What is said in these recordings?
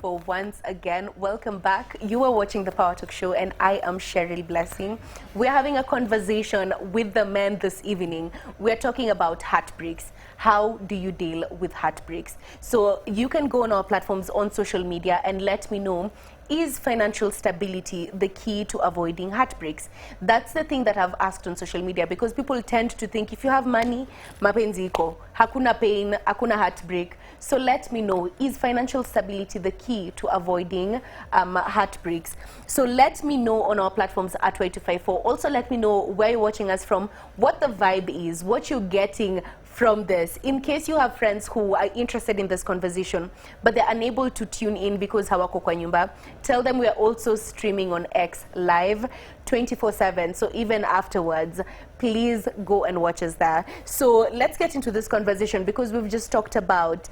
Y254 once again. Welcome back. You are watching the Power Talk Show and I am Cheryl Blessing. We're having a conversation with the men this evening. We're talking about heartbreaks. How do you deal with heartbreaks? So you can go on our platforms on social media and let me know, is financial stability the key to avoiding heartbreaks? That's the thing that I've asked on social media, because people tend to think if you have money, mapenzi iko, hakuna pain, hakuna heartbreak. So let me know, is financial stability the key to avoiding heartbreaks? So let me know on our platforms at Y254. Also let me know where you're watching us from, what the vibe is, what you're getting from this. In case you have friends who are interested in this conversation, but they're unable to tune in because hawako kwa nyumba, tell them we are also streaming on X live 24/7. So even afterwards, please go and watch us there. So let's get into this conversation, because we've just talked about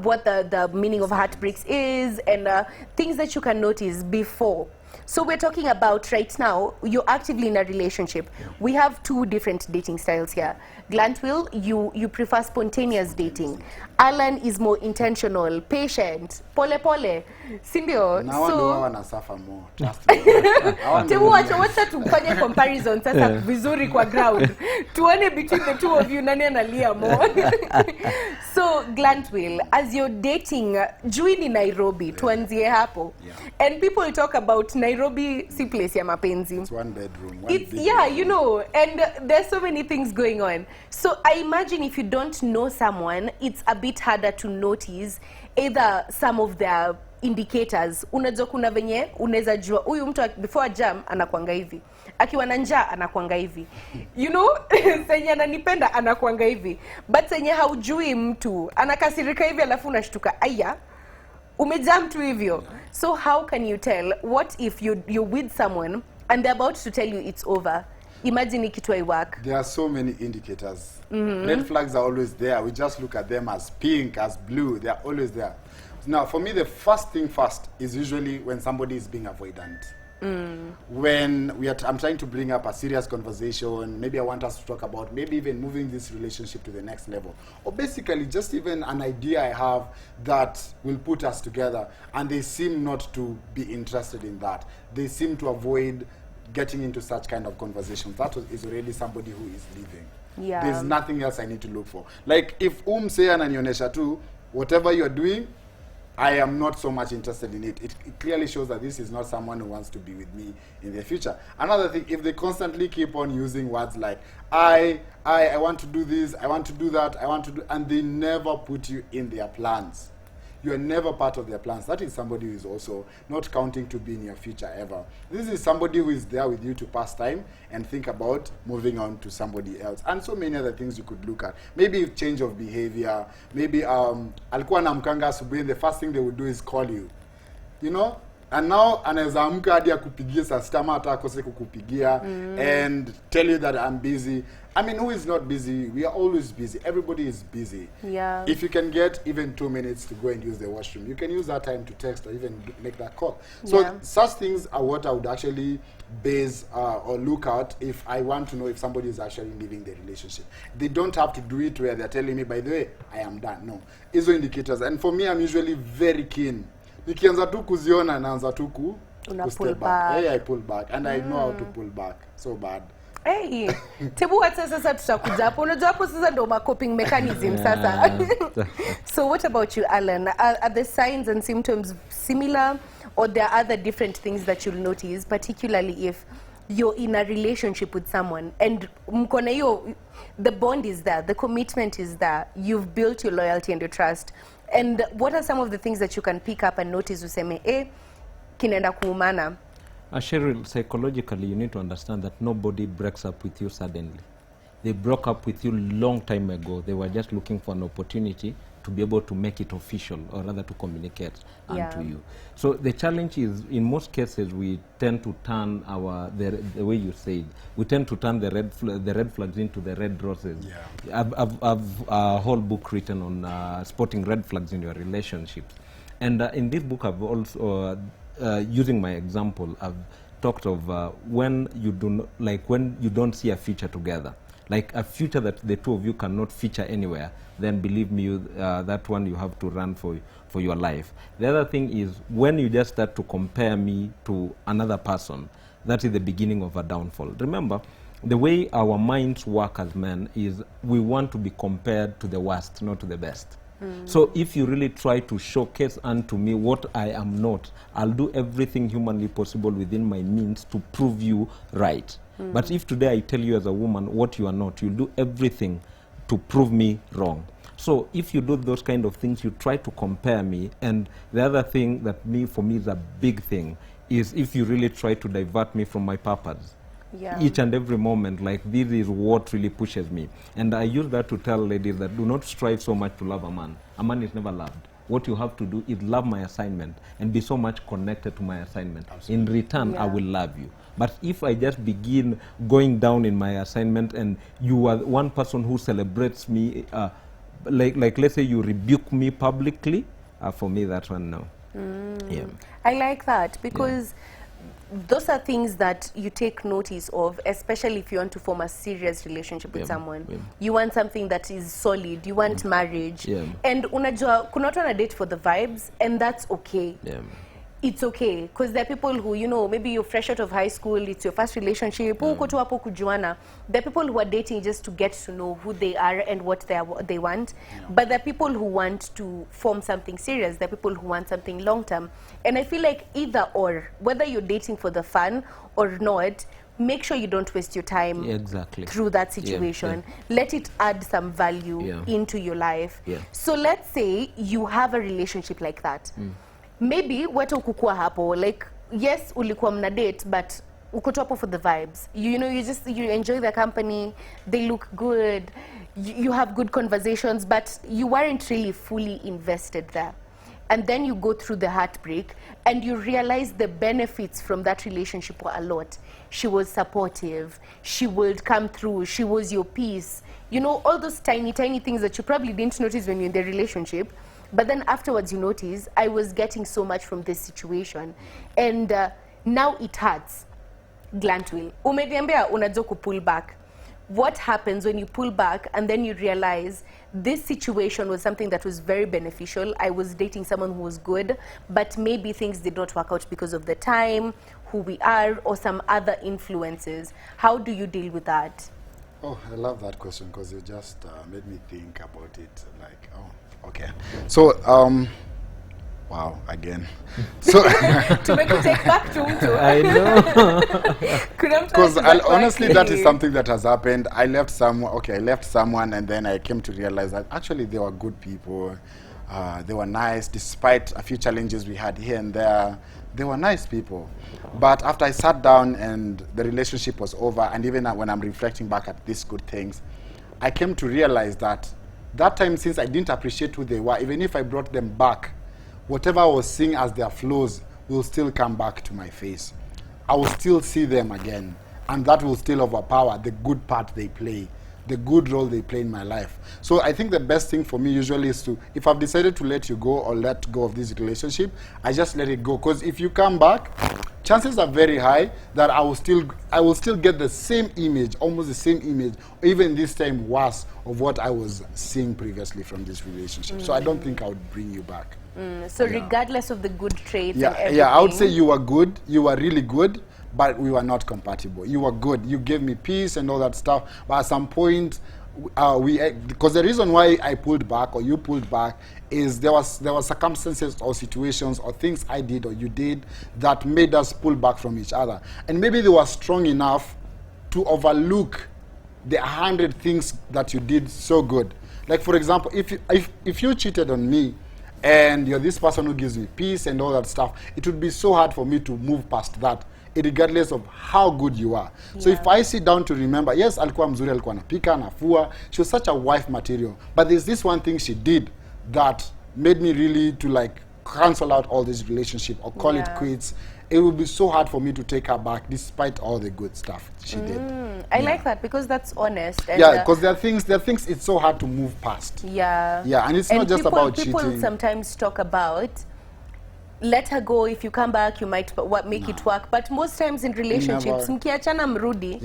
what the meaning of heartbreaks is and things that you can notice before. So we're talking about right now, you're actively in a relationship. We have two different dating styles here. Glantwill, you prefer spontaneous dating. Alan is more intentional, patient, pole pole. Sindio? Now so I want to suffer more. Trust me. Tebu wacha tufanye comparison sasa vizuri kwa ground. Tuone between the two of you nani analia more. So Glantwill, as you're dating, Juini Nairobi, tuanzie hapo. And people talk about Nairobi si place ya mapenzi. It's one bedroom. Yeah, you know, and there's so many things going on. So I imagine if you don't know someone, it's a bit harder to notice either some of their indicators. Unajua kuna venye unaweza jua huyu mtu before jam anakuanga hivi, akiwa na njaa anakuanga hivi, you know, senye ananipenda anakuanga hivi, but senye haujui mtu anakasirika hivi alafu unashtuka aya umejaa mtu hivyo. So how can you tell? What if you're with someone and they're about to tell you it's over? Imagine it work. There are so many indicators. Red flags are always there. We just look at them as pink, as blue. They are always there. Now, for me, the first thing first is usually when somebody is being avoidant. When I'm trying to bring up a serious conversation, maybe I want us to talk about maybe even moving this relationship to the next level, or basically just even an idea I have that will put us together, and they seem not to be interested in that. They seem to avoid getting into such kind of conversations. That is already somebody who is leaving. Yeah. There's nothing else I need to look for. Like if say ananionyesha tu, whatever you're doing, I am not so much interested in it. It clearly shows that this is not someone who wants to be with me in the future. Another thing, if they constantly keep on using words like, I want to do this, I want to do that, I want to do, and they never put you in their plans. You are never part of their plans. That is somebody who is also not counting to be in your future ever. This is somebody who is there with you to pass time and think about moving on to somebody else. And so many other things you could look at. Maybe change of behavior. Maybe alikuwa na mkanga asubuhi, the first thing they would do is call you. You know? And now anaweza amka hadi akupigie saa sita ama hata akose kukupigia and tell you that I'm busy. I mean, who is not busy? We are always busy. Everybody is busy. Yeah. If you can get even 2 minutes to go and use the washroom, you can use that time to text or even make that call. So such things are what I would actually base or look at if I want to know if somebody is actually leaving the relationship. They don't have to do it where they're telling me, by the way, I am done. No. Izo indicators. And for me, I'm usually very keen. Nikianza tu kuziona naanza tu ku pull back. Hey, I pull back. And I know how to pull back. So bad. Hey, tebu wacha sasa tutakuja hapo. Unajua hapo sasa ndo ma coping mechanism sasa. So what about you, Alan? Are the signs and symptoms similar, or there are other different things that you'll notice, particularly if you're in a relationship with someone and mkona hiyo, the bond is there, the commitment is there, you've built your loyalty and your trust, and what are some of the things that you can pick up and notice useme kinaenda kuumana? Cheryl, psychologically you need to understand that nobody breaks up with you suddenly. They broke up with you long time ago. They were just looking for an opportunity to be able to make it official, or rather to communicate unto you. So the challenge is, in most cases, we tend to turn the way you said, we tend to turn the red flags into the red roses. Yeah. I've a whole book written on spotting red flags in your relationships, and in this book I've also using my example, I've talked of when you don't see a future together. like a future that the two of you cannot feature anywhere, then believe me, that one you have to run for your life. The other thing is when you just start to compare me to another person, that is the beginning of a downfall. Remember, the way our minds work as men is we want to be compared to the worst, not to the best. So if you really try to showcase unto me what I am not, I'll do everything humanly possible within my means to prove you right. But if today I tell you as a woman what you are not, you'll do everything to prove me wrong. So if you do those kind of things, you try to compare me. And the other thing that for me is a big thing is if you really try to divert me from my purpose. Yeah. Each and every moment, like this is what really pushes me. And I use that to tell ladies that do not strive so much to love a man. A man is never loved. What you have to do is love my assignment and be so much connected to my assignment. Absolutely. In return, I will love you. But if I just begin going down in my assignment and you are one person who celebrates me, like let's say you rebuke me publicly, for me that one, no. Yeah. I like that because those are things that you take notice of, especially if you want to form a serious relationship with someone. You want something that is solid. You want marriage. And unajua, kuna watu wana date for the vibes, and that's okay. It's okay, because there are people who, you know, maybe you're fresh out of high school, it's your first relationship, uko tu hapo kujuana. There are people who are dating just to get to know who they are and what they want. But there are people who want to form something serious. There are people who want something long-term. And I feel like either or, whether you're dating for the fun or not, make sure you don't waste your time through that situation. Let it add some value into your life. So let's say you have a relationship like that. Maybe watu kukua hapo, like yes ulikuwa mna date, but uko tu hapo for the vibes. You know, you enjoy their company, they look good, you have good conversations, but you weren't really fully invested there. And then you go through the heartbreak and you realize the benefits from that relationship were a lot. She was supportive, she would come through, she was your peace. You know, all those tiny things that you probably didn't notice when you're in the relationship. But then afterwards you notice, I was getting so much from this situation. And now it hurts. Glantwill. Umediambia unajua pull back. What happens when you pull back and then you realize this situation was something that was very beneficial. I was dating someone who was good, but maybe things did not work out because of the time, who we are, or some other influences. How do you deal with that? Oh, I love that question because you just made me think about it. Like, oh, okay. So, wow, again. So to make you take back to I know. Because honestly, that is something that has happened. I left someone, and then I came to realize that actually they were good people. They were nice, despite a few challenges we had here and there. They were nice people. But after I sat down and the relationship was over, and even when I'm reflecting back at these good things, I came to realize that that time, since I didn't appreciate who they were, even if I brought them back, whatever I was seeing as their flaws will still come back to my face. I will still see them again, and that will still overpower the good part they play, the good role they play in my life. So I think the best thing for me usually is to, if I've decided to let you go or let go of this relationship, I just let it go. Because if you come back, chances are very high that I will still get the same image, almost the same image, even this time worse, of what I was seeing previously from this relationship. So I don't think I would bring you back. So regardless of the good traits and everything. Yeah, I would say you were good, you were really good, but we were not compatible. You were good, you gave me peace and all that stuff, but at some point, because the reason why I pulled back or you pulled back is there were circumstances or situations or things I did or you did that made us pull back from each other. And maybe they were strong enough to overlook the 100 things that you did so good. Like for example, if you cheated on me, and you're this person who gives me peace and all that stuff, it would be so hard for me to move past that, regardless of how good you are. So if I sit down to remember, yes, alikuwa mzuri, alikuwa napika, nafua, she was such a wife material, but there's this one thing she did that made me really to like cancel out all this relationship or call it quits. It would be so hard for me to take her back despite all the good stuff she did. I like that because that's honest. And because there are things it's so hard to move past. Yeah, and it's not just about cheating. People sometimes talk about, let her go, if you come back you might make it work, but most times in relationships mkiachana mrudi,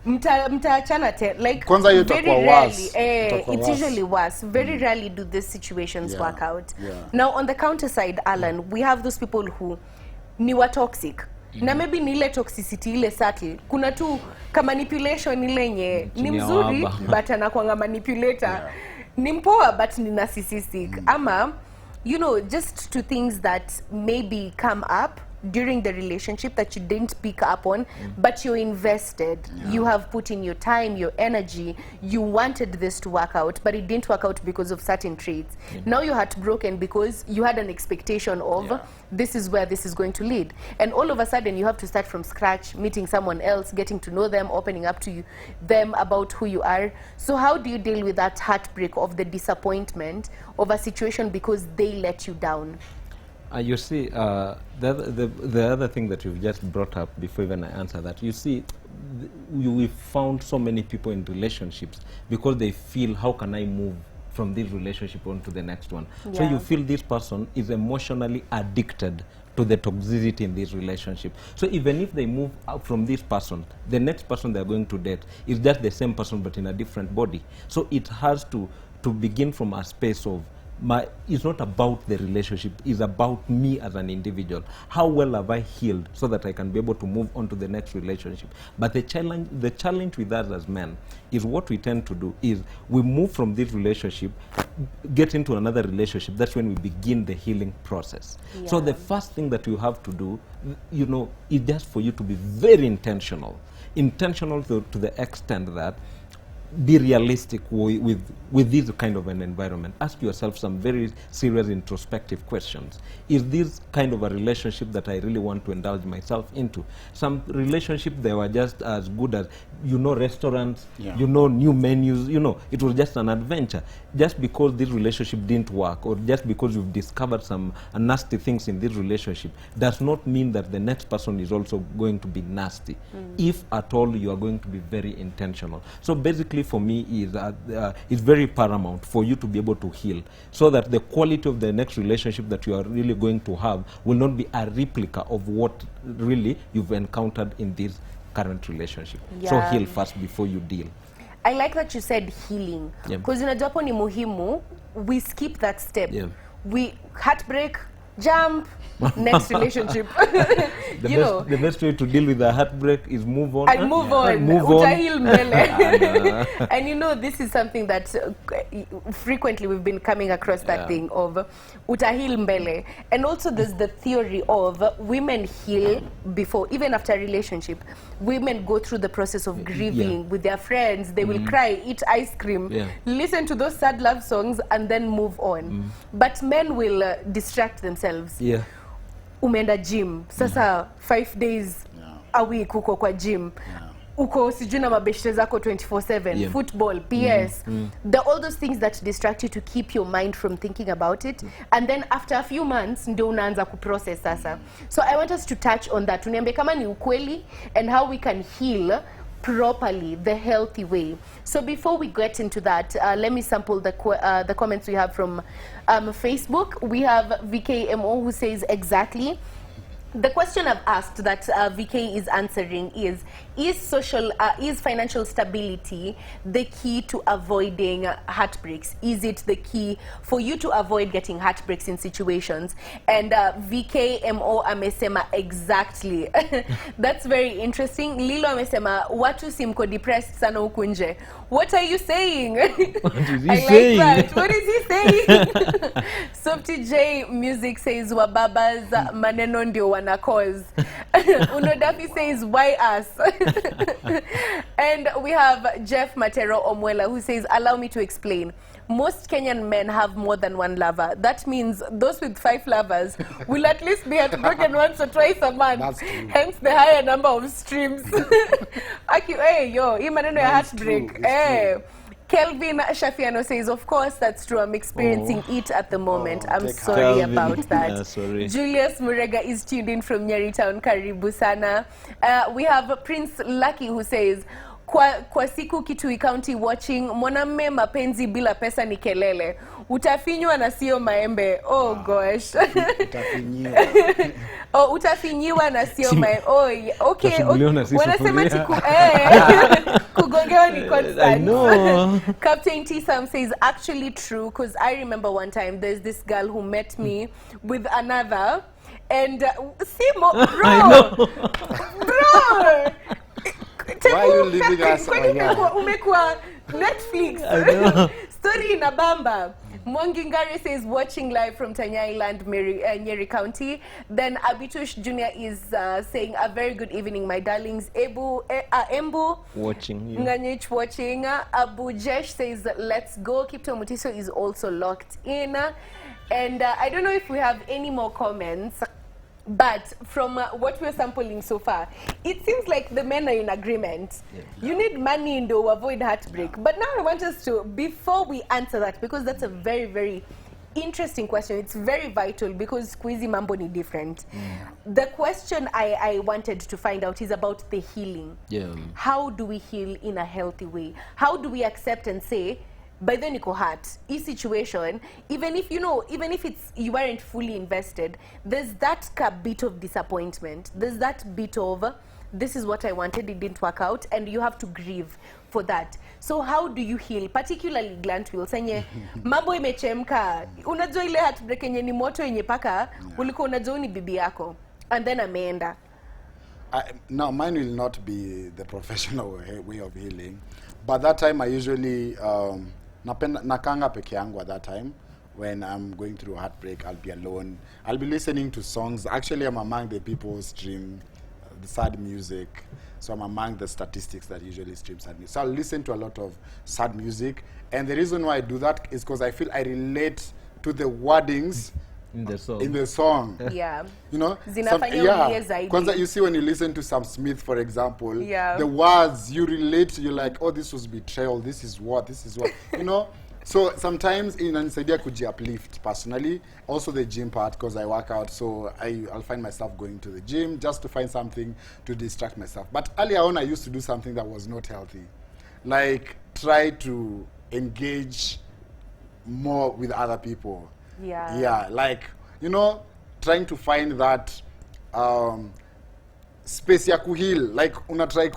mtaachana like Kwanza hiyo very itakuwa rarely worse. Itakuwa it's worse. usually worse. Very rarely do these situations Yeah. work out. Yeah. Now on the counter side, Alan, we have those people who ni wa toxic. Na maybe ni ile toxicity ile subtle. Kuna tu ka manipulation ile nye ni mzuri but anakuanga manipulator. Yeah. Ni mpoa but ni narcissistic. Ama you know, just to things that maybe come up during the relationship that you didn't pick up on, but you're invested. You have put in your time, your energy. You wanted this to work out, but it didn't work out because of certain traits. Now you're heartbroken because you had an expectation of this is where this is going to lead. And all of a sudden you have to start from scratch, meeting someone else, getting to know them, opening up to them about who you are. So how do you deal with that heartbreak of the disappointment of a situation because they let you down? You see, the other thing that you've just brought up before even I answer that, you see, we found so many people in relationships because they feel, how can I move from this relationship on to the next one? Yeah. So you feel this person is emotionally addicted to the toxicity in this relationship. So even if they move out from this person, the next person they're going to date is just the same person but in a different body. So it has to begin from a space of, it's not about the relationship, it's about me as an individual. How well have I healed so that I can be able to move on to the next relationship? But the challenge with us as men is what we tend to do is we move from this relationship, get into another relationship. That's when we begin the healing process. Yeah. So the first thing that you have to do, you know, is just for you to be very intentional. Intentional to the extent that be realistic with this kind of an environment. Ask yourself some very serious introspective questions. Is this kind of a relationship that I really want to indulge myself into? Some relationships, they were just as good as, you know, restaurants, you know, new menus, you know, it was just an adventure. Just because this relationship didn't work, or just because you've discovered some nasty things in this relationship, does not mean that the next person is also going to be nasty. If at all, you are going to be very intentional. So basically, for me, is very paramount for you to be able to heal, so that the quality of the next relationship that you are really going to have will not be a replica of what really you've encountered in this current relationship. So heal first before you deal. I like that you said healing, because unajua hapo ni muhimu. We skip that step. We heartbreak, jump, next relationship. The best way to deal with a heartbreak is move on. And move on. Utahil mbele. And you know, this is something that frequently we've been coming across that thing of utahil mbele. And also there's the theory of women heal before, even after a relationship. Women go through the process of grieving with their friends. They will cry, eat ice cream, listen to those sad love songs, and then move on. But men will distract themselves. Umeenda gym sasa 5 days a week uko kwa gym, uko sijui na mabeshte zako 24/7, football, PS, all those things that distract you to keep your mind from thinking about it, and then after a few months ndio unaanza kuprocess sasa. So I want us to touch on that, uniambe kama ni ukweli and how we can heal properly, the healthy way. So before we get into that, let me sample the comments we have from Facebook. We have VKMO who says exactly. The question I've asked that VK is answering is financial stability the key to avoiding heartbreaks? Is it the key for you to avoid getting heartbreaks in situations? And VKMO amesema exactly. That's very interesting. Lilo amesema watu simko depressed sana huku nje. What are you saying? What is he saying? Like that. What is he saying? Softy J Music says wababas maneno ndio wana cause. Unodafi says why us? And we have Jeff Matero Omwela who says allow me to explain. Most Kenyan men have more than one lover. That means those with 5 lovers will at least be heartbroken once or twice a month. Hence the higher number of streams. Hey, yo, hii maneno ya heartbreak. Hey. Kelvin Shafiano says, of course, that's true. I'm experiencing it at the moment. I'm sorry about that. Sorry. Julius Murega is tuned in from Nyeri Town, Karibu Sana. We have Prince Lucky who says, kwa siku Kitui County watching, mwanamme mapenzi bila pesa ni kelele, utafinywa na sio maembe. Oh gosh. Utafinyiwa. Oh, utafinyiwa na sio maembe. Oh, okay. Wanasema kugongewa ni constant. I know. Captain T Sam says actually true, because I remember one time there's this girl who met me with another, and Simo, bro. Bro. Why are you leaving us? Umekuwa Netflix. Story in Abamba. Mwangingari says watching live from Tanya Island, Nyeri County. Then Abitush Jr. is saying a very good evening, my darlings. Embu Watching you. Nganyich watching. Abu Jesh says let's go. Kipto Mutiso is also locked in. And I don't know if we have any more comments. But from what we're sampling so far, it seems like the men are in agreement. Yeah. You need money to avoid heartbreak. Yeah. But now I want us to, before we answer that, because that's a very, very interesting question. It's very vital because squeezy mambo ni different. The question I wanted to find out is about the healing. Yeah. How do we heal in a healthy way? How do we accept and say, by then you hurt this situation, even if it's you weren't fully invested, there's that bit of disappointment, there's that bit of this is what I wanted, it didn't work out, and you have to grieve for that. So how do you heal, particularly Glant Will senye mambo imechemka, unajua ile heartbreak yenye ni moto yenye paka ulikuwa unajua ni bibi yako and then ameenda? No, mine will not be the professional way of healing, but that time I usually nakanga peke yangu at that time. When I'm going through a heartbreak, I'll be alone. I'll be listening to songs. Actually, I'm among the people who stream the sad music. So I'm among the statistics that usually stream sad music. So I'll listen to a lot of sad music. And the reason why I do that is because I feel I relate to the wordings in the song. Yeah. You know? Kwanza, you see when you listen to Sam Smith, for example, the words you relate, you're like, oh, this was betrayal, this is what, you know? So sometimes inanisaidia kuji uplift personally. Also the gym part, because I work out, so I'll find myself going to the gym just to find something to distract myself. But earlier on, I used to do something that was not healthy. Like try to engage more with other people. Yeah. Yeah, like, you know, trying to find that space ya kuheal. Like, try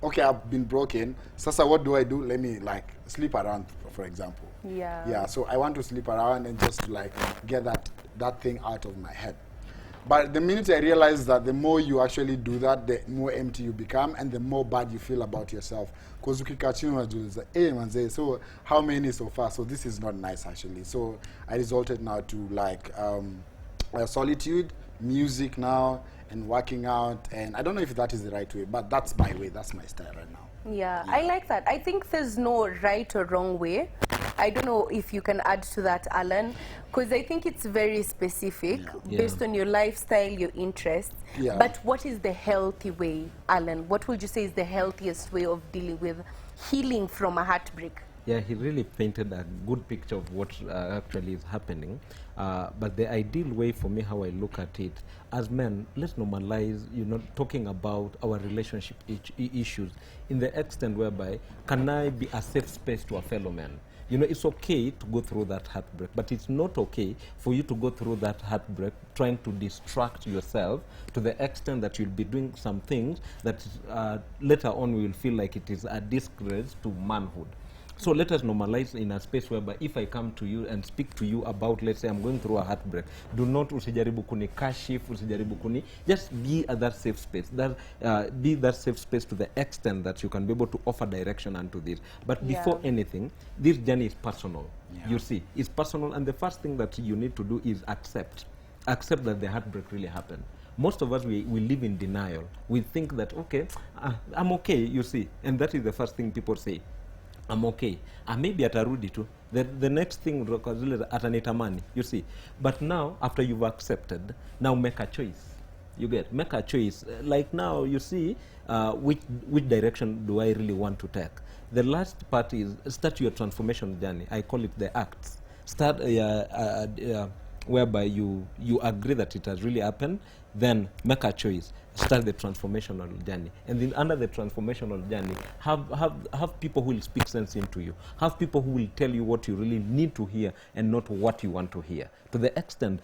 okay, I've been broken. Sasa, what do? Let me, like, sleep around, for example. Yeah. Yeah, so I want to sleep around and just, like, get that thing out of my head. But the minute I realized that the more you actually do that, the more empty you become and the more bad you feel about yourself. Because hey, manze, so how many so far? So this is not nice, actually. So I resorted now to, like, solitude, music now, and working out. And I don't know if that is the right way, but that's my way. That's my style right now. Yeah, I like that. I think there's no right or wrong way. I don't know if you can add to that, Alan, because I think it's very specific based on your lifestyle, your interests. Yeah. But what is the healthy way, Alan? What would you say is the healthiest way of dealing with healing from a heartbreak? Yeah, he really painted a good picture of what actually is happening. But the ideal way for me, how I look at it, as men, let's normalize, talking about our relationship issues in the extent whereby, can I be a safe space to a fellow man? It's okay to go through that heartbreak, but it's not okay for you to go through that heartbreak trying to distract yourself to the extent that you'll be doing some things that later on we will feel like it is a disgrace to manhood. So let us normalize in a space whereby if I come to you and speak to you about, let's say I'm going through a heartbreak, do not usijaribu kuni kashif, usijaribu kuni, just be at that safe space. Be that safe space to the extent that you can be able to offer direction unto this. But before anything, this journey is personal. Yeah. You see, it's personal, and the first thing that you need to do is accept that the heartbreak really happened. Most of us, we live in denial. We think that, okay, I'm okay, you see, and that is the first thing people say. I'm okay. Maybe atarudi tu. The next thing atanitamani, you see. But now, after you've accepted, now make a choice. Make a choice. Like now, you see, which direction do I really want to take? The last part is start your transformation journey. I call it the acts. Start whereby you agree that it has really happened. then make a choice, start the transformational journey, and then under the transformational journey, have people who will speak sense into you, have people who will tell you what you really need to hear and not what you want to hear. To the extent,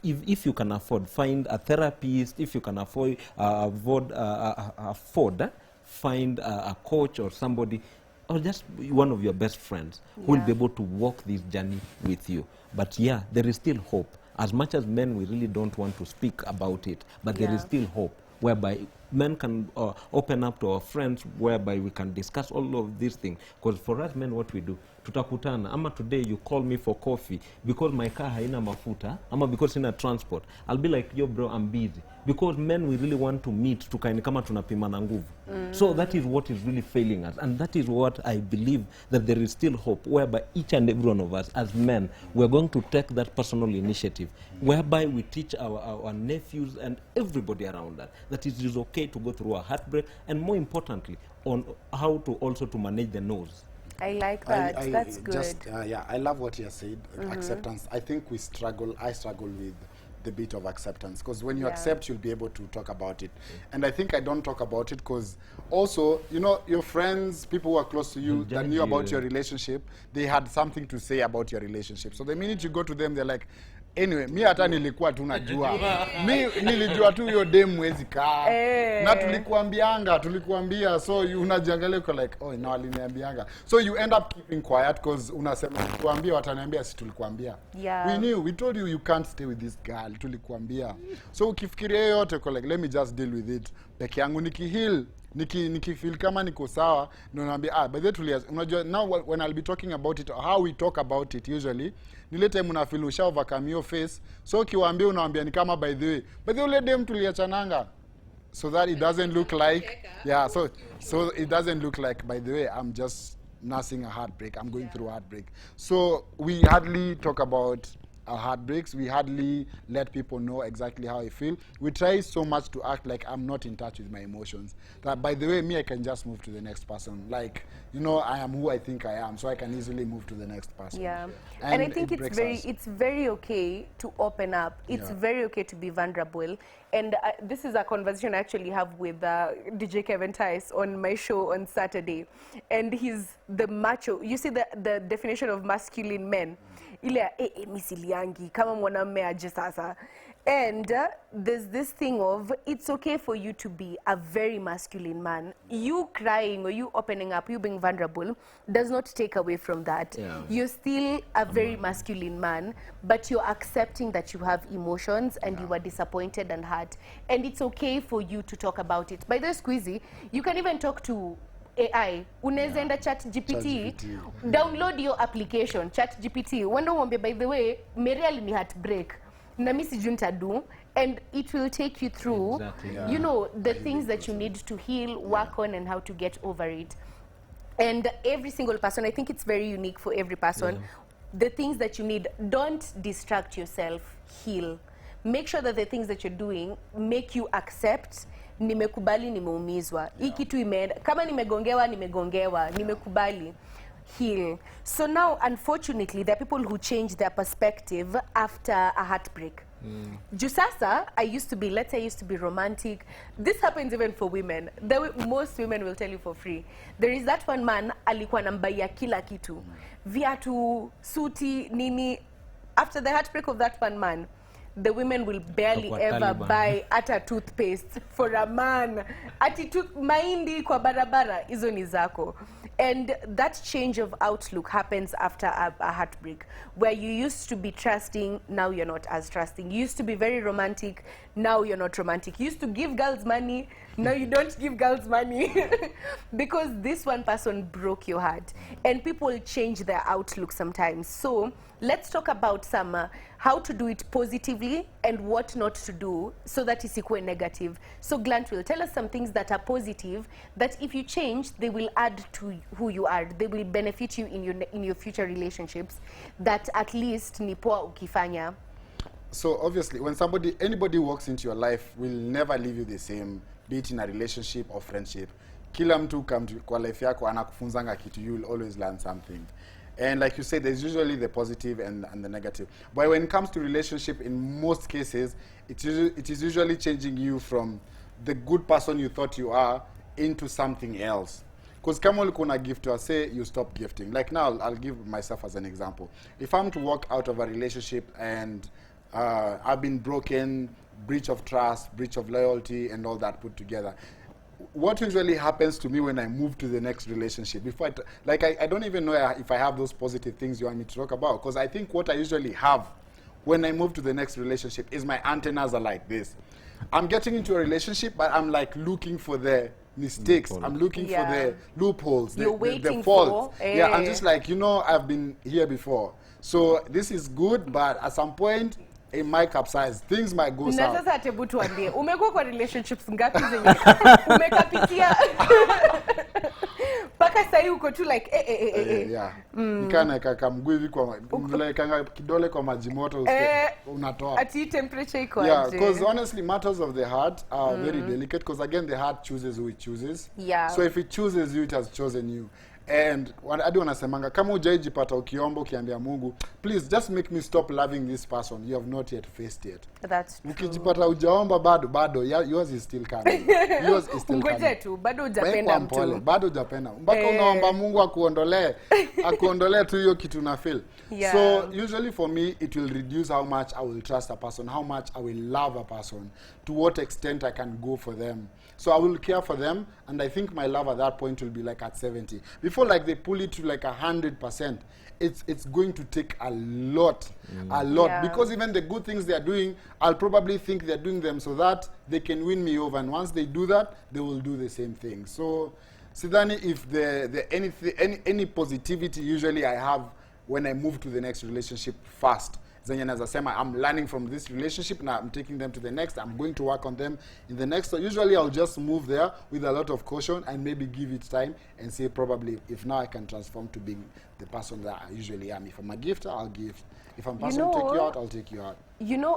if you can afford, find a therapist. If you can afford, find a coach or somebody, or just one of your best friends who will be able to walk this journey with you. But yeah, there is still hope. As much as men, we really don't want to speak about it, but there is still hope, whereby men can open up to our friends, whereby we can discuss all of these things. Because for us men, what we do, tutakutana, ama today you call me for coffee because my car haina mafuta, ama because in a transport, I'll be like, yo bro, I'm busy. Because men, we really want to meet, tukaini kama tunapimana nguvu. So that is what is really failing us, and that is what I believe, that there is still hope, whereby each and every one of us as men, we're going to take that personal initiative, whereby we teach our nephews and everybody around us that it is okay to go through a heartbreak, and more importantly, on how to also to manage the nose. I like that. That's good. Just, I love what you said. Acceptance. I think I struggle with the bit of acceptance, because when you accept, you'll be able to talk about it. And I think I don't talk about it because also, you know, your friends, people who are close to you that knew about your relationship, they had something to say about your relationship. So the minute you go to them, they're like, anyway, mi hata nilikuwa tu najua. Mi nilijua tu hiyo dem mwezi kaa. Na tulikuambia, so unajiangalia uko like, oh, no, aliniambianga. So you end up keeping quiet because unasema tulikuambia, wataniambia si tulikuambia. We told you can't stay with this girl, tulikuambia. So ukifikiria yote uko like, let me just deal with it. Peke yangu nikihil, nikifeel kama niko sawa, ndio naambia by the way unajua, now when I'll be talking about it, how we talk about it usually, nile time unafeel usha overcome your face, so ukiwaambia unaambia ni kama by the way ule dem tuliachananga, so that it doesn't look like so it doesn't look like, by the way, I'm just nursing a heartbreak, I'm going through a heartbreak. So we hardly talk about our heartbreaks. We hardly let people know exactly how I feel. We try so much to act like I'm not in touch with my emotions, that by the way, me, I can just move to the next person. Like, you know, I am who I think I am, so I can easily move to the next person. Yeah. And I think it's very okay to open up. It's very okay to be vulnerable. And this is a conversation I actually have with DJ Kevin Tice on my show on Saturday. And he's the macho. You see the definition of masculine men. Ile misiliangi kama mwanamume aje sasa. And there's this thing of, it's okay for you to be a very masculine man. You crying or you opening up, you being vulnerable, does not take away from that. You're still a very masculine man, but you're accepting that you have emotions and you are disappointed and hurt. And it's okay for you to talk about it. By the way, Squeezy, you can even talk to AI. Unaweza enda ChatGPT, download your application, ChatGPT. Wanda uambie, by the way, Merial ni heartbreak. Na mimi sijui nitadu, and it will take you through, you know, the things that you need to heal, work on, and how to get over it. And every single person, I think it's very unique for every person. The things that you need, don't distract yourself, heal. Make sure that the things that you're doing make you accept, nimekubali, nimeumizwa. Hii kitu imeenda, kama nimegongewa, nimekubali. Heal. So now, unfortunately, there are people who change their perspective after a heartbreak. Jusasa, I used to be romantic. This happens even for women. Most women will tell you for free. There is that one man, alikuwa anambaiya kila kitu. Viatu, suti, nini. After the heartbreak of that one man, the women will barely ever buy a toothpaste for a man. Mahindi kwa barabara, hizo ni zako. And that change of outlook happens after a heartbreak, where you used to be trusting, now you're not as trusting. You used to be very romantic, now you're not romantic. You used to give girls money, now you don't give girls money. Because this one person broke your heart. And people change their outlook sometimes. So let's talk about some how to do it positively and what not to do so that it's equal negative. So Glant will tell us some things that are positive, that if you change, they will add to who you are. They will benefit you in your future relationships, that at least ni poa ukifanya. So obviously, when anybody walks into your life, will never leave you the same, be it in a relationship or friendship. Kila mtu kwa life yako anakufunzanga kitu, you will always learn something. And like you said, there's usually the positive and the negative. But when it comes to relationship, in most cases, it is usually changing you from the good person you thought you are into something else. Because kama ulikuwa na gift, say you stop gifting. Like now, I'll give myself as an example. If I'm to walk out of a relationship and I've been broken, breach of trust, breach of loyalty, and all that put together, what usually happens to me when I move to the next relationship, before I don't even know if I have those positive things you want me to talk about, because I think what I usually have when I move to the next relationship is my antennas are like this. I'm getting into a relationship, but I'm like looking for the mistakes. I'm looking for the loopholes, the faults. Yeah, I'm just like, I've been here before. So this is good, but at some point, it might capsize. Things might go south. Sasa tebu tuambie, umekuwa kwa relationships ngapi zenye umekapitia paka sasa uko tu like yeah. Nikana kaka mguu hivi kwa kanga kidole kwa maji moto unatoa. Ati temperature iko aje? Yeah, because honestly matters of the heart are very delicate, because again the heart chooses who it chooses. Yeah. So if it chooses you, it has chosen you. And hadi wanasemanga kama hujaijipata ukiomba ukiambia Mungu, please just make me stop loving this person you have not yet faced yet. That's true. Ukijipata hujaomba bado yours is still coming. Yours is still coming. Ngoja tu bado hujapenda mtu. Bado hujapenda. Mpaka unaomba Mungu akuondolee tu hiyo kitu na feel. Yeah. So usually for me it will reduce how much I will trust a person, how much I will love a person, to what extent I can go for them. So I will care for them, and I think my love at that point will be like at 70. Before like they pull it to like 100%, it's going to take a lot, Yeah. because even the good things they are doing, I'll probably think they're doing them so that they can win me over, and once they do that, they will do the same thing. So Sidani, if any positivity usually I have when I move to the next relationship fast, zenye naza sema I'm learning from this relationship, now I'm taking them to the next, I'm going to work on them in the next. So usually I'll just move there with a lot of caution and maybe give it time and say probably if now I can transform to being the person that I usually am. If I'm a gifter, I'll gift. If I'm a person to take you out, I'll take you out.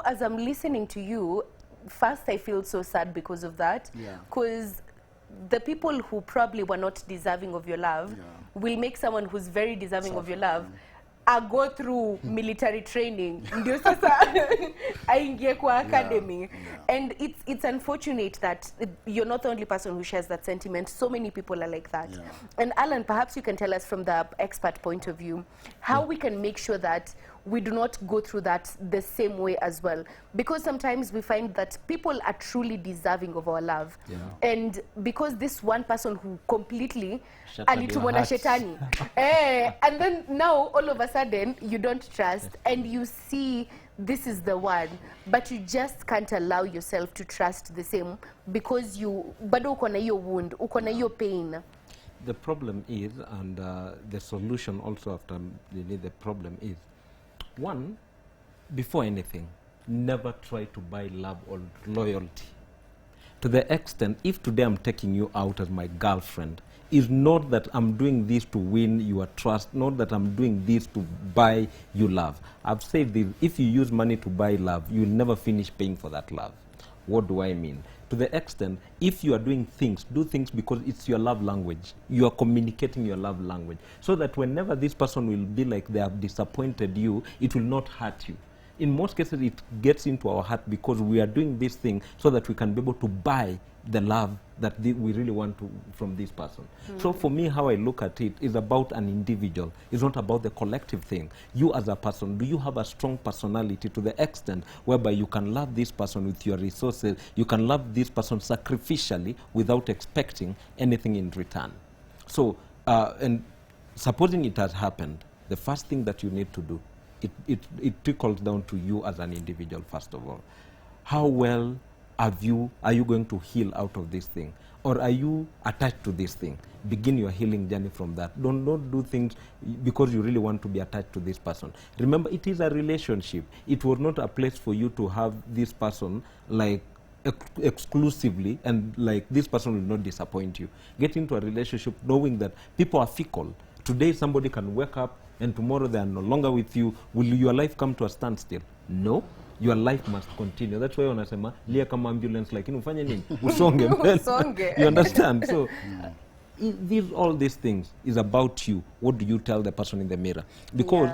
As I'm listening to you, first I feel so sad because of that. Yeah. Because the people who probably were not deserving of your love will make someone who's very deserving of your love go through military training ndio sasa aingie kwa academy. And it's unfortunate that you're not the only person who shares that sentiment. So many people are like that. And Alan, perhaps you can tell us from the expert point of view how we can make sure that we do not go through that the same way as well, because sometimes we find that people are truly deserving of our love, and because this one person who completely alitumwa na shetani and then now all of a sudden you don't trust and you see this is the one, but you just can't allow yourself to trust the same because you bado uko na hiyo wound, uko na hiyo pain. The problem is, and the solution also after the problem is, one, before anything, never try to buy love or loyalty. To the extent, if today I'm taking you out as my girlfriend, is not that I'm doing this to win your trust, not that I'm doing this to buy you love. I've said this, if you use money to buy love, you'll never finish paying for that love. What do I mean? To the extent, if you are doing things, do things because it's your love language. You are communicating your love language. So that whenever this person will be like they have disappointed you, it will not hurt you. In most cases, it gets into our heart because we are doing this thing so that we can be able to buy the love that we really want from this person. So for me, how I look at it is about an individual. It's not about the collective thing. You as a person, do you have a strong personality to the extent whereby you can love this person with your resources, you can love this person sacrificially without expecting anything in return? So, and supposing it has happened, the first thing that you need to do, it trickles down to you as an individual, first of all. How well are you going to heal out of this thing? Or are you attached to this thing? Begin your healing journey from that. Don't do things because you really want to be attached to this person. Remember, it is a relationship. It was not a place for you to have this person like exclusively, and like this person will not disappoint you. Get into a relationship knowing that people are fickle. Today somebody can wake up and tomorrow they are no longer with you. Will your life come to a standstill? No. Your life must continue. That's why wanasema lia kama ambulance, like ufanye nini? Usonge mbele. You understand? So all these things is about you. What do you tell the person in the mirror? Because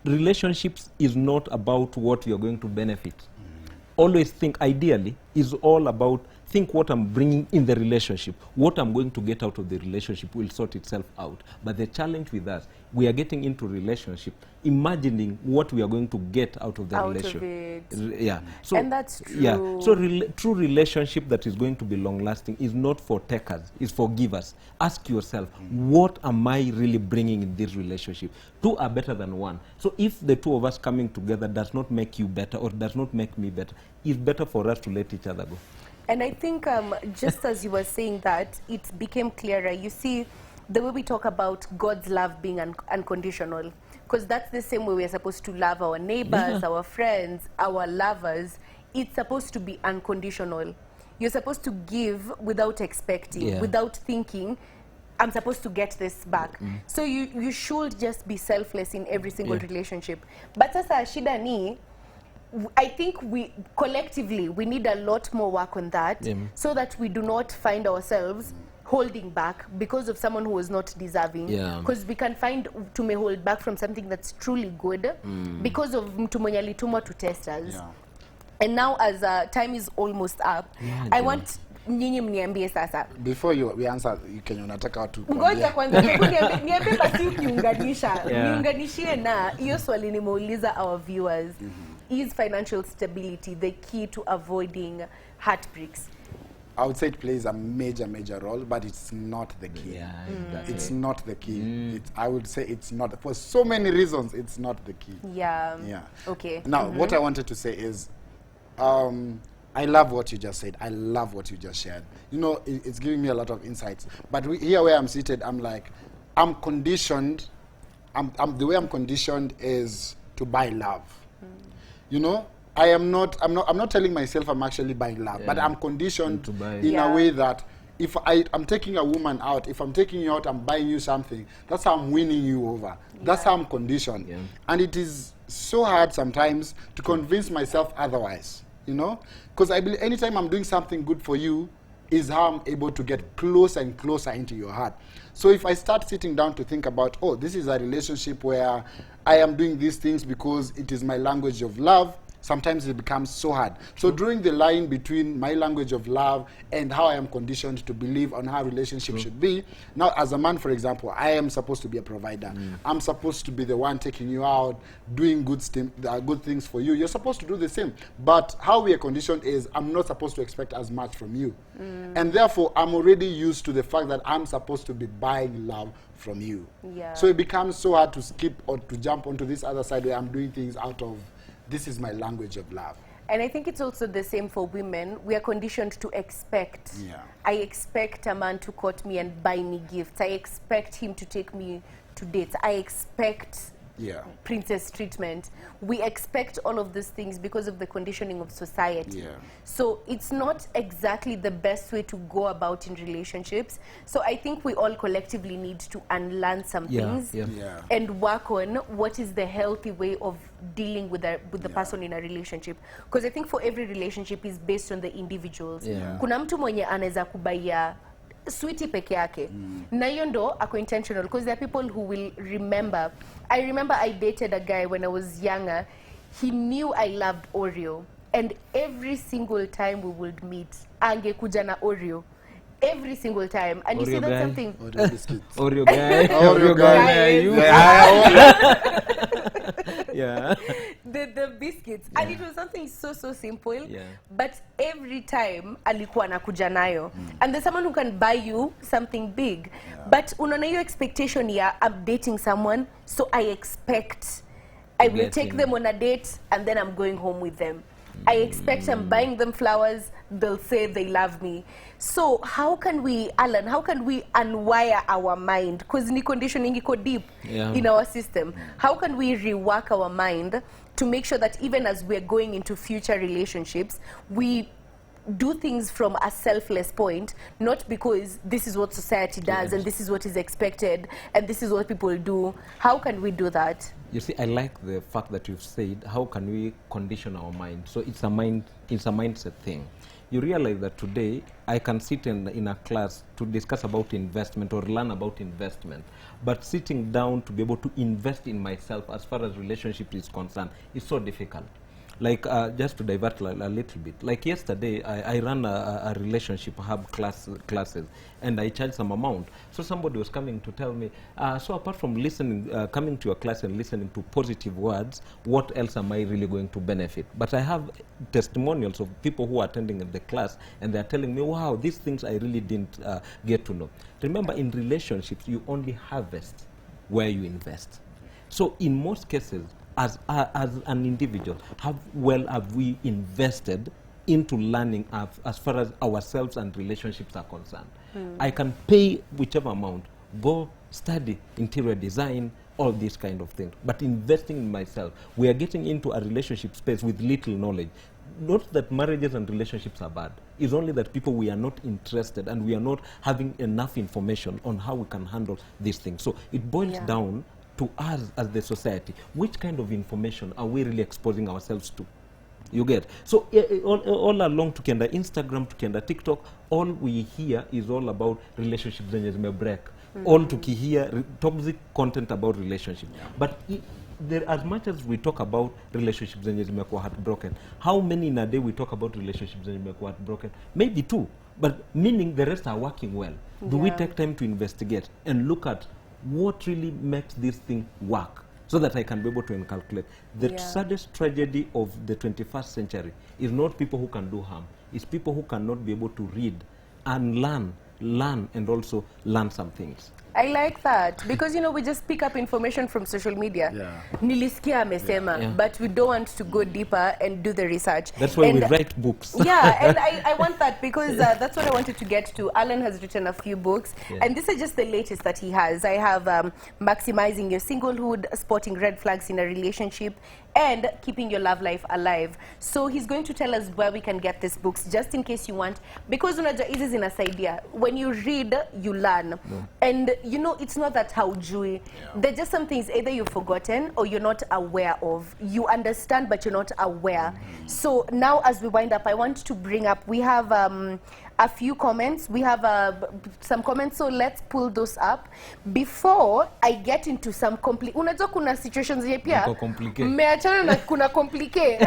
relationships is not about what you're going to benefit. Always think, ideally, is all about think what I'm bringing in the relationship. What I'm going to get out of the relationship will sort itself out. But the challenge with us, we are getting into relationship, imagining what we are going to get out of the relationship. Yeah. So, and that's true. Yeah. So true relationship that is going to be long-lasting is not for takers, it's for givers. Ask yourself, what am I really bringing in this relationship? Two are better than one. So if the two of us coming together does not make you better or does not make me better, it's better for us to let each other go. And I think just as you were saying that, it became clearer. You see, the way we talk about God's love being unconditional, because that's the same way we're supposed to love our neighbors, our friends, our lovers. It's supposed to be unconditional. You're supposed to give without expecting, without thinking, I'm supposed to get this back. So you should just be selfless in every single relationship. But sasa shida ni, I think we collectively we need a lot more work on that, so that we do not find ourselves holding back because of someone who is not deserving. Because we can find to may hold back from something that's truly good because of mtu mwenye alitumwa to test us. And now as time is almost up, I want nyinyi mniambie sasa. Before we answer, Kenya unataka watu. Ngoja kwanza niambie basi ukiunganisha. Niunganishie na hiyo swali nimeuliza our viewers. Is financial stability the key to avoiding heartbreaks? I would say it plays a major role, but it's not the key. It's not the key. I would say it's not. For so many reasons, it's not the key. Okay. Now, what I wanted to say is, I love what you just said. I love what you just shared. You know, it's giving me a lot of insights. But here where I'm seated, I'm like, I'm conditioned. The way I'm conditioned is to buy love. You know, I'm not telling myself I'm actually buying love, but I'm conditioned to buy in a way that if I'm taking a woman out, if I'm taking you out, I'm buying you something. That's how I'm winning you over. That's how I'm conditioned. And it is so hard sometimes to convince myself otherwise, you know? Because I believe anytime I'm doing something good for you is how I'm able to get closer and closer into your heart. So if I start sitting down to think about, oh, this is a relationship where I am doing these things because it is my language of love, sometimes it becomes so hard. So drawing the line between my language of love and how I am conditioned to believe on how a relationship should be. Now, as a man, for example, I am supposed to be a provider. I'm supposed to be the one taking you out, doing good things for you. You're supposed to do the same. But how we are conditioned is I'm not supposed to expect as much from you. And therefore, I'm already used to the fact that I'm supposed to be buying love from you. So it becomes so hard to skip or to jump onto this other side where I'm doing things out of this is my language of love. And I think it's also the same for women. We are conditioned to expect. I expect a man to court me and buy me gifts. I expect him to take me to dates. I expect princess treatment. We expect all of these things because of the conditioning of society. So it's not exactly the best way to go about in relationships. So I think we all collectively need to unlearn some things and work on what is the healthy way of dealing with the person in a relationship. Because I think for every relationship is based on the individuals. Kuna mtu mwenye anaweza kubaia sweetie peke yake. Na hiyo ndo ako intentional, because there are people who will remember. I remember I dated a guy when I was younger. He knew I loved Oreo, and every single time we would meet, angekuja na Oreo. Every single time. And Oreo you see that's guy. something. Oreo biscuits. Oreo guy. Oreo guy. You. The biscuits. And it was something so simple. But every time alikuwa anakuja nayo. And there's someone who can buy you something big. But unaona hiyo expectation ya I'm dating someone, so I expect I will take them on a date and then I'm going home with them. I expect I'm buying them flowers, they'll say they love me. So how can we, Alan, how can we unwire our mind? Because ni conditioning iko deep in our system. How can we rework our mind to make sure that even as we're going into future relationships, we do things from a selfless point, not because this is what society does and this is what is expected and this is what people do. How can we do that? You see, I like the fact that you've said, how can we condition our mind? So it's a mindset thing. you realize that today I can sit in a class to discuss about investment or learn about investment, but sitting down to be able to invest in myself as far as relationship is concerned is so difficult. Like, just to divert a little bit, like yesterday I ran a relationship hub classes, and I charged some amount. So somebody was coming to tell me, so apart from listening, coming to your class and listening to positive words, what else am I really going to benefit? But I have testimonials of people who are attending the class, and they're telling me, wow, these things I really didn't get to know. Remember, in relationships, you only harvest where you invest. So in most cases, as an individual, have we invested into learning as far as ourselves and relationships are concerned? I can pay whichever amount, go study interior design, all these kind of things. But investing in myself, we are getting into a relationship space with little knowledge. Not that marriages and relationships are bad. It's only that people, we are not interested and we are not having enough information on how we can handle these things. So it boils down to us as the society. Which kind of information are we really exposing ourselves to? You get? So all along, tukienda Instagram, tukienda TikTok, all we hear is all about relationships zenye zimebreak. All tukihear toxic content about relationship. But there, as much as we talk about relationships zenye zimekuwa heartbroken, how many in a day we talk about relationships zenye zimekuwa heartbroken? Maybe 2, but meaning the rest are working well. Do we take time to investigate and look at what really makes this thing work, so that I can be able to calculate? The saddest tragedy of the 21st century is not people who can do harm. It's people who cannot be able to read and learn and also learn some things. I like that, because, you know, we just pick up information from social media. Nilisikia amesema, but we don't want to go deeper and do the research. That's why we write books. Yeah, and I want that, because that's what I wanted to get to. Alan has written a few books, and these are just the latest that he has. I have Maximizing Your Singlehood, Spotting Red Flags in a Relationship, and Keeping Your Love Life Alive. So he's going to tell us where we can get these books, just in case you want, because unajua hizi zinasaidia. When you read, you learn. And you know, it's not that haujui. There's just some things either you've forgotten or you're not aware of. You understand, but you're not aware. So now, as we wind up, I want to bring up, we have a few comments. We have some comments, so let's pull those up before I get into some unajua kuna situations zenye pia mmeachana na kuna complicate.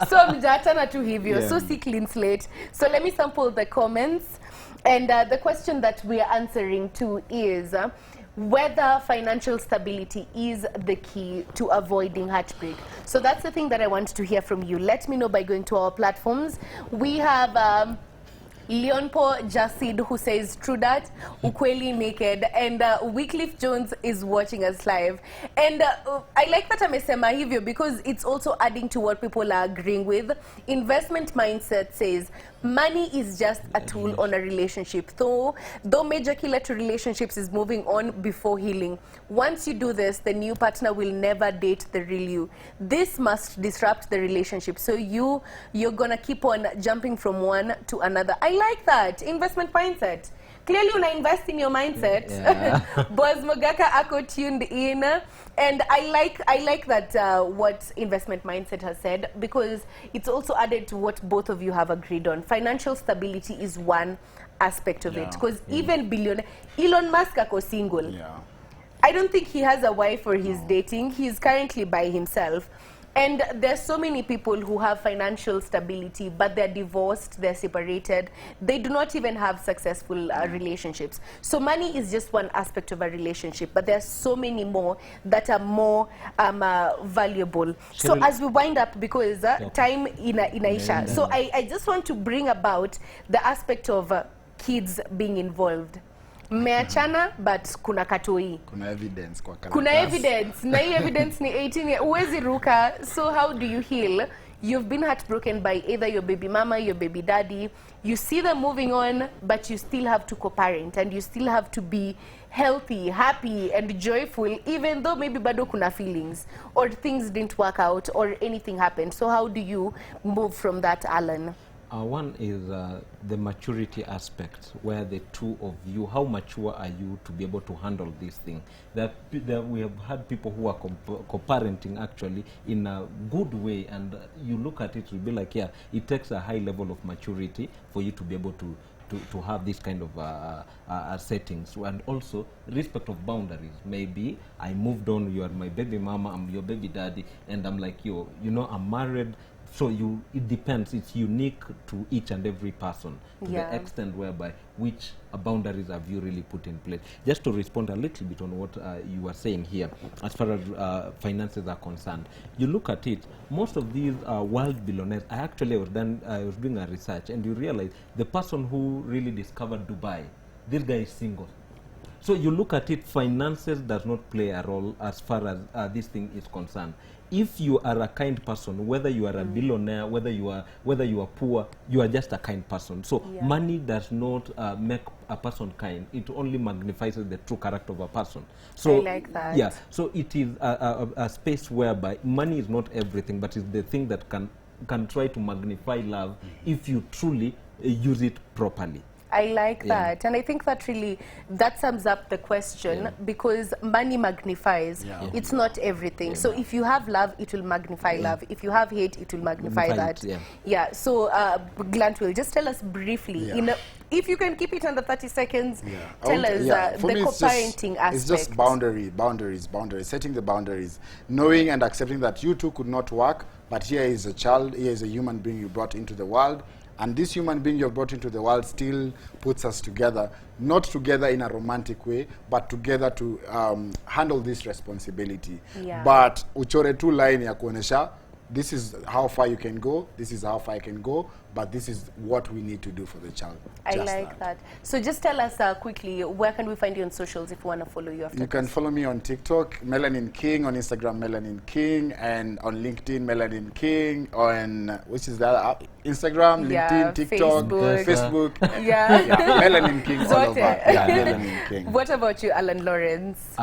So mjaachana tu hivyo, so si clean slate. So let me sample the comments, and the question that we are answering to is whether financial stability is the key to avoiding heartbreak. So that's the thing that I want to hear from you. Let me know by going to our platforms. We have Leonpo Jasid, who says true that, ukweli naked, and Wycliffe Jones is watching us live. And I like that amesema hivyo, because it's also adding to what people are agreeing with. Investment mindset says money is just a tool on a relationship. Though major killer to relationships is moving on before healing. Once you do this, the new partner will never date the real you. This must disrupt the relationship. So you're gonna keep on jumping from one to another. I like that investment mindset. Clearly, when I invest in your mindset, Boaz Mogaka ako tuned in, and I like that what investment mindset has said, because it's also added to what both of you have agreed on. Financial stability is one aspect of it, because even billionaire Elon Musk ako single. I don't think he has a wife or he's dating. He's currently by himself. And there's so many people who have financial stability, but they're divorced, they're separated, they do not even have successful relationships. So money is just one aspect of a relationship, but there's so many more that are more valuable. So as we wind up, because time inaisha, so I just want to bring about the aspect of kids being involved. Mmeachana, but kuna katoi. Kuna evidence kwa karatasi. Kuna evidence. Na hii evidence ni 18 years. Uwezi ruka. So how do you heal? You've been heartbroken by either your baby mama, your baby daddy. You see them moving on, but you still have to co-parent, and you still have to be healthy, happy, and joyful, even though maybe bado kuna feelings, or things didn't work out, or anything happened. So how do you move from that, Alan? One is the maturity aspect, where the two of you, how mature are you to be able to handle this thing? We have had people who are co-parenting actually in a good way, and you look at it, you'll be like, yeah, it takes a high level of maturity for you to be able to have this kind of settings, and also respect of boundaries. Maybe I moved on, you are my baby mama, I'm your baby daddy, and I'm like, you know, I'm married. So it depends. It's unique to each and every person, to the extent whereby which boundaries have you really put in place. Just to respond a little bit on what you were saying here, as far as finances are concerned, you look at it. Most of these world billionaires, I was doing a research, and you realize the person who really discovered Dubai, this guy is single. So you look at it, finances does not play a role as far as this thing is concerned. If you are a kind person, whether you are a billionaire, whether you are poor, you are just a kind person. So money does not make a person kind. It only magnifies the true character of a person. So I like that. Yeah. So it is a space whereby money is not everything, but it's the thing that can try to magnify love if you truly use it properly. I like that, and I think that sums up the question, because money magnifies. It's not everything. So if you have love, it will magnify love. If you have hate, it will magnify that. So Glantwill, just tell us briefly, if you can keep it under 30 seconds, tell us the co-parenting aspect. It's just boundaries, setting the boundaries, knowing and accepting that you two could not work, but here is a child, here is a human being you brought into the world. And this human being you've brought into the world still puts us together, not together in a romantic way, but together to handle this responsibility. But uchore tu line ya kuonesha, this is how far you can go, this is how far I can go, but this is what we need to do for the child. I like that. So just tell us quickly, where can we find you on socials if we want to follow you after You can follow me on TikTok, Melanin King, on Instagram, Melanin King, and on LinkedIn, Melanin King, on, which is the other app? Instagram, LinkedIn, TikTok, Facebook. Melanin King all over. Melanin King. What about you, Alan Lawrence?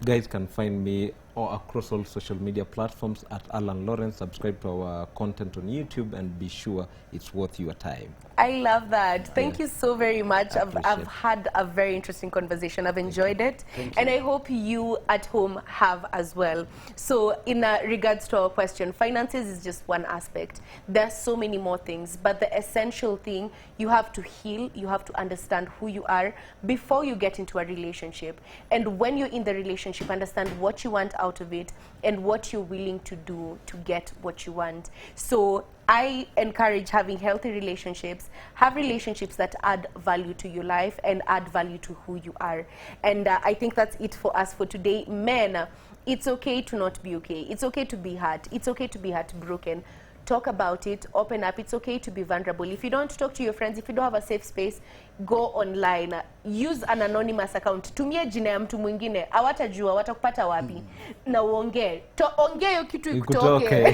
Guys can find me across all social media platforms at Alan Lawrence. Subscribe to our content on YouTube and be sure it's worth your time. I love that. Thank you so very much. I've had a very interesting conversation. I've enjoyed it. And I hope you at home have as well. So in regards to our question, finances is just one aspect. There's so many more things, but the essential thing, you have to heal, you have to understand who you are before you get into a relationship. And when you're in the relationship, understand what you want out of it and what you're willing to do to get what you want. So I encourage having healthy relationships, have relationships that add value to your life and add value to who you are. And I think that's it for us for today. Men, it's okay to not be okay. It's okay to be hurt. It's okay to be heartbroken. Talk about it, open up. It's okay to be vulnerable. If you don't talk to your friends, if you don't have a safe space, go online. Use an anonymous account. Tumia jina ya mtu mwingine. Hawatajua, watakupata wapi. Na uongee. Ongea hiyo kitu ikutoke.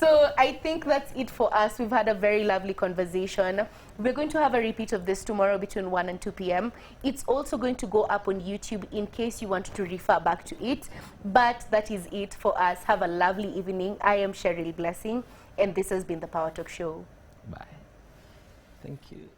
So I think that's it for us. We've had a very lovely conversation. We're going to have a repeat of this tomorrow between 1 and 2 p.m. It's also going to go up on YouTube in case you want to refer back to it. But that is it for us. Have a lovely evening. I am Cheryl Blessing, and this has been the Power Talk Show. Bye. Thank you.